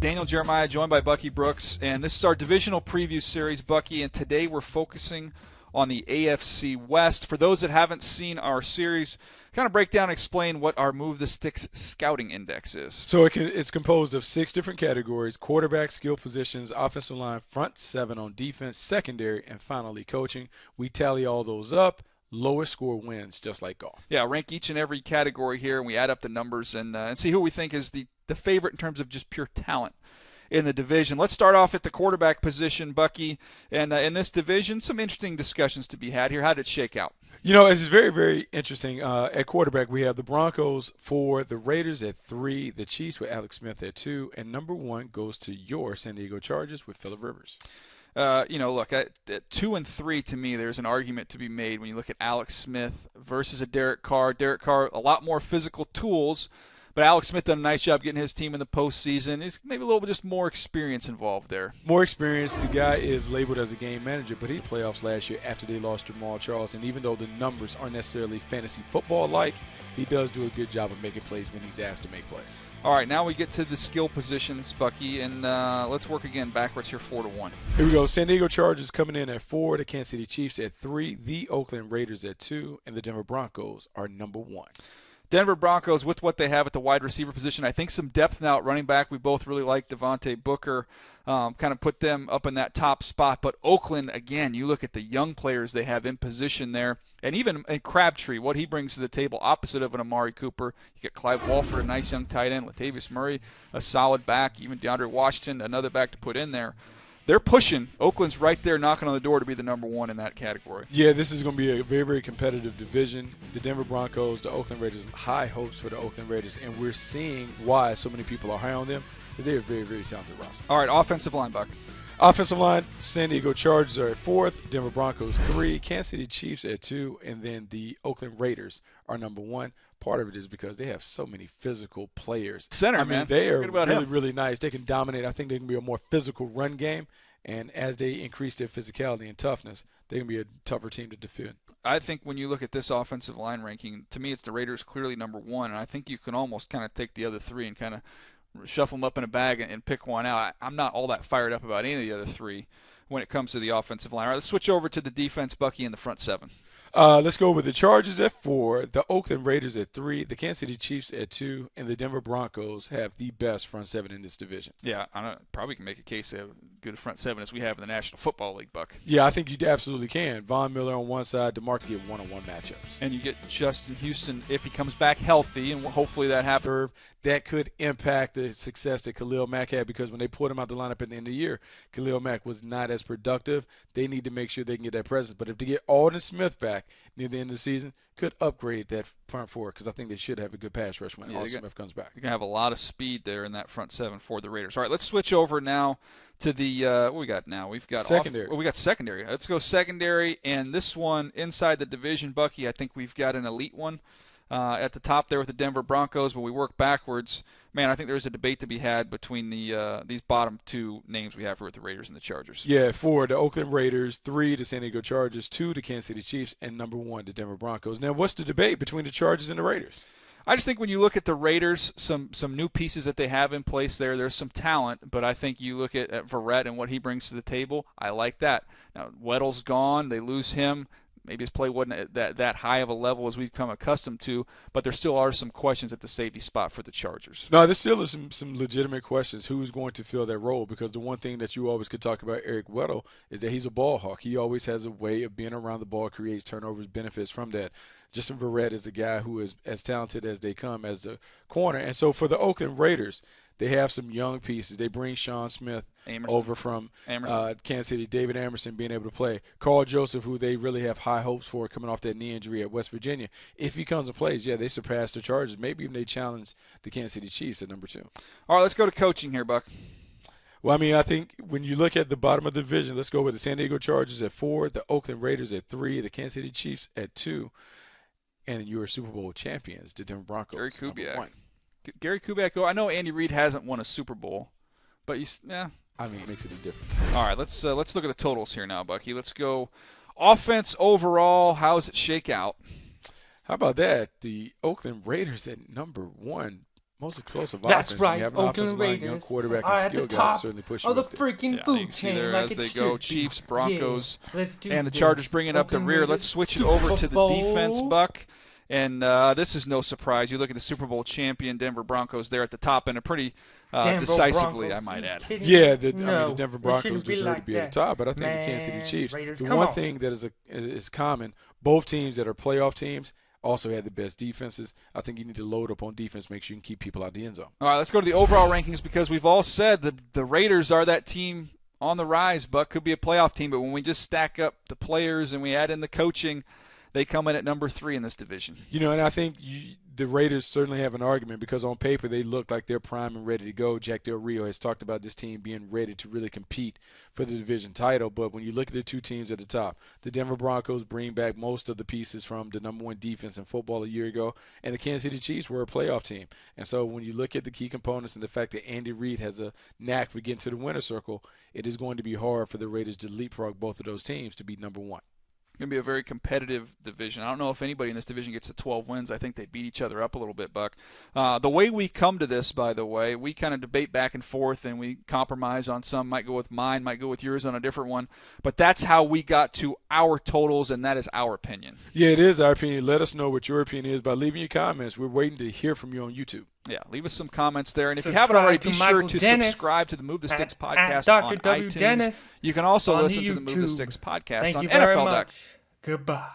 Daniel Jeremiah, joined by Bucky Brooks, and this is our divisional preview series, Bucky, and today we're focusing on the AFC West. For those that haven't seen our series, kind of break down and explain what our Move the Sticks scouting index is. So it's composed of 6 different categories: quarterback, skill positions, offensive line, front 7 on defense, secondary, and finally coaching. We tally all those up. Lowest score wins, just like golf. Yeah, rank each and every category here, and we add up the numbers and see who we think is the favorite in terms of just pure talent in the division. Let's start off at the quarterback position, Bucky. And in this division, some interesting discussions to be had here. How did it shake out? You know, it's very, very interesting. At quarterback, we have the Broncos 4, the Raiders at 3, the Chiefs with Alex Smith at 2, and number 1 goes to your San Diego Chargers with Phillip Rivers. Look, at 2 and 3, to me, there's an argument to be made when you look at Alex Smith versus a Derek Carr. Derek Carr, a lot more physical tools, but Alex Smith done a nice job getting his team in the postseason. Is maybe a little bit just more experience involved there. More experience. The guy is labeled as a game manager, but he had playoffs last year after they lost Jamal Charles. And even though the numbers aren't necessarily fantasy football-like, he does do a good job of making plays when he's asked to make plays. All right, now we get to the skill positions, Bucky, and let's work again backwards here, 4-1. Here we go. San Diego Chargers coming in at 4, the Kansas City Chiefs at 3, the Oakland Raiders at 2, and the Denver Broncos are number 1. Denver Broncos, with what they have at the wide receiver position, I think some depth now at running back. We both really like Devontae Booker, kind of put them up in that top spot. But Oakland, again, you look at the young players they have in position there, and even in Crabtree, what he brings to the table opposite of an Amari Cooper. You get Clive Walford, a nice young tight end, Latavius Murray, a solid back, even DeAndre Washington, another back to put in there. They're pushing. Oakland's right there knocking on the door to be the number 1 in that category. Yeah, this is going to be a very, very competitive division. The Denver Broncos, the Oakland Raiders, high hopes for the Oakland Raiders, and we're seeing why so many people are high on them, because they're a very, very talented roster. All right, offensive line, Buck. Offensive line, San Diego Chargers are at 4th, Denver Broncos 3, Kansas City Chiefs at 2, and then the Oakland Raiders are number 1. Part of it is because they have so many physical players. Center, man. They are really, him. really nice. They can dominate. I think they can be a more physical run game, and as they increase their physicality and toughness, they can be a tougher team to defend. I think when you look at this offensive line ranking, to me it's the Raiders clearly number 1, and I think you can almost kind of take the other 3 and kind of shuffle them up in a bag and pick one out. I'm not all that fired up about any of the other 3 when it comes to the offensive line. All right, let's switch over to the defense, Bucky, in the front 7. Let's go with the Chargers at 4, the Oakland Raiders at 3, the Kansas City Chiefs at 2, and the Denver Broncos have the best front 7 in this division. Yeah, I probably can make a case they have good front 7 as we have in the National Football League, Buck. Yeah, I think you absolutely can. Von Miller on one side, DeMarc to get one-on-one matchups. And you get Justin Houston if he comes back healthy, and hopefully that happens. That could impact the success that Khalil Mack had, because when they pulled him out the lineup at the end of the year, Khalil Mack was not as productive. They need to make sure they can get that presence. But if they get Alden Smith back near the end of the season, could upgrade that front 4, because I think they should have a good pass rush when Alden Smith comes back. You're going to have a lot of speed there in that front 7 for the Raiders. All right, let's switch over now to the what we got now. We've got secondary. We got secondary. Let's go secondary, and this one inside the division, Bucky, I think we've got an elite one. At the top there with the Denver Broncos, but we work backwards. Man, I think there's a debate to be had between these bottom 2 names we have here with the Raiders and the Chargers. Yeah, 4, the Oakland Raiders, 3, the San Diego Chargers, 2, the Kansas City Chiefs, and number 1, the Denver Broncos. Now, what's the debate between the Chargers and the Raiders? I just think when you look at the Raiders, some new pieces that they have in place there, there's some talent, but I think you look at Verrett and what he brings to the table, I like that. Now, Weddle's gone. They lose him. Maybe his play wasn't at that high of a level as we've become accustomed to, but there still are some questions at the safety spot for the Chargers. No, there still is some legitimate questions. Who's going to fill that role? Because the one thing that you always could talk about Eric Weddle is that he's a ball hawk. He always has a way of being around the ball, creates turnovers, benefits from that. Justin Verrett is a guy who is as talented as they come as a corner. And so for the Oakland Raiders, they have some young pieces. They bring Sean Smith over from Kansas City, David Amerson being able to play. Carl Joseph, who they really have high hopes for coming off that knee injury at West Virginia. If he comes and plays, yeah, they surpass the Chargers. Maybe even they challenge the Kansas City Chiefs at number 2. All right, let's go to coaching here, Buck. Well, I mean, I think when you look at the bottom of the division, let's go with the San Diego Chargers at 4, the Oakland Raiders at 3, the Kansas City Chiefs at 2, and your Super Bowl champions, the Denver Broncos. Gary Kubiak. I know Andy Reid hasn't won a Super Bowl, but I mean, it makes it a difference. All right, let's look at the totals here now, Bucky. Let's go offense overall. How does it shake out? How about that? The Oakland Raiders at number 1. most explosive That's offense. right. You have an Oakland offensive line, young Raiders quarterback, are and at skill the guys top certainly push of you the up there. freaking Yeah, food you can see chain there like as it they should go. be. Chiefs, Broncos, Yeah, let's do and the this. Chargers bringing up the Oakland rear. Raiders, Let's switch it Super over to the Bowl. defense, Buck. And this is no surprise. You look at the Super Bowl champion Denver Broncos there at the top, and a pretty Denver decisively, Broncos. I might add. Kidding Yeah, me? I mean, the Denver we Broncos shouldn't be deserve to like be at that. the top, but I think the Kansas City Man, Chiefs, Raiders, the come one on. thing that is common, both teams that are playoff teams also had the best defenses. I think you need to load up on defense, make sure you can keep people out the end zone. All right, let's go to the overall rankings because we've all said the Raiders are that team on the rise, but could be a playoff team. But when we just stack up the players and we add in the coaching, they come in at number 3 in this division. You know, and I think the Raiders certainly have an argument because on paper they look like they're prime and ready to go. Jack Del Rio has talked about this team being ready to really compete for the division title. But when you look at the two teams at the top, the Denver Broncos bring back most of the pieces from the number 1 defense in football a year ago, and the Kansas City Chiefs were a playoff team. And so when you look at the key components and the fact that Andy Reid has a knack for getting to the winner's circle, it is going to be hard for the Raiders to leapfrog both of those teams to be number 1. Going to be a very competitive division. I don't know if anybody in this division gets to 12 wins. I think they beat each other up a little bit, Buck. The way we come to this, by the way, we kind of debate back and forth, and we compromise on some. Might go with mine, might go with yours on a different one. But that's how we got to our totals, and that is our opinion. Yeah, it is our opinion. Let us know what your opinion is by leaving your comments. We're waiting to hear from you on YouTube. Yeah, leave us some comments there. And if you haven't already, be sure to subscribe to the Move the Sticks podcast on Dr. W. iTunes. Dennis You can also on listen to the Move the YouTube. Sticks podcast Thank on you very NFL. much. Goodbye.